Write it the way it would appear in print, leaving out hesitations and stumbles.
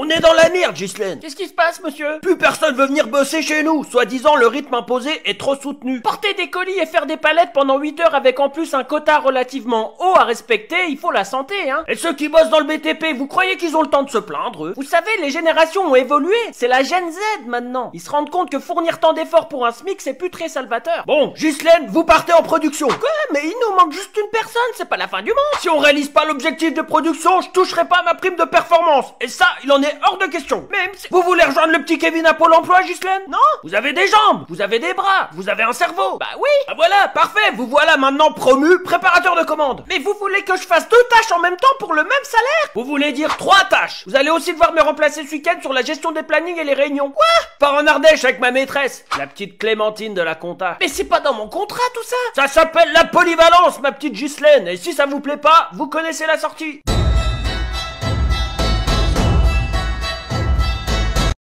On est dans la merde, Ghislaine. Qu'est-ce qui se passe, monsieur? Plus personne veut venir bosser chez nous. Soi-disant, le rythme imposé est trop soutenu. Porter des colis et faire des palettes pendant 8 heures avec en plus un quota relativement haut à respecter, il faut la santé, hein. Et ceux qui bossent dans le BTP, vous croyez qu'ils ont le temps de se plaindre, eux? Vous savez, les générations ont évolué. C'est la Gen Z maintenant. Ils se rendent compte que fournir tant d'efforts pour un SMIC, c'est plus très salvateur. Bon, Ghislaine, vous partez en production. Quoi? Mais il nous manque juste une personne, c'est pas la fin du monde. Si on réalise pas l'objectif de production, je toucherai pas ma prime de performance. Et ça, il en est hors de question. Mais vous voulez rejoindre le petit Kevin à Pôle emploi, Ghislaine? Non. Vous avez des jambes, vous avez des bras, vous avez un cerveau. Bah oui. Ah voilà, parfait, vous voilà maintenant promu préparateur de commande. Mais vous voulez que je fasse 2 tâches en même temps pour le même salaire? Vous voulez dire 3 tâches. Vous allez aussi devoir me remplacer ce week-end sur la gestion des plannings et les réunions. Quoi? Par en Ardèche avec ma maîtresse, la petite Clémentine de la compta. Mais c'est pas dans mon contrat tout ça. Ça s'appelle la polyvalence, ma petite Ghislaine. Et si ça vous plaît pas, vous connaissez la sortie.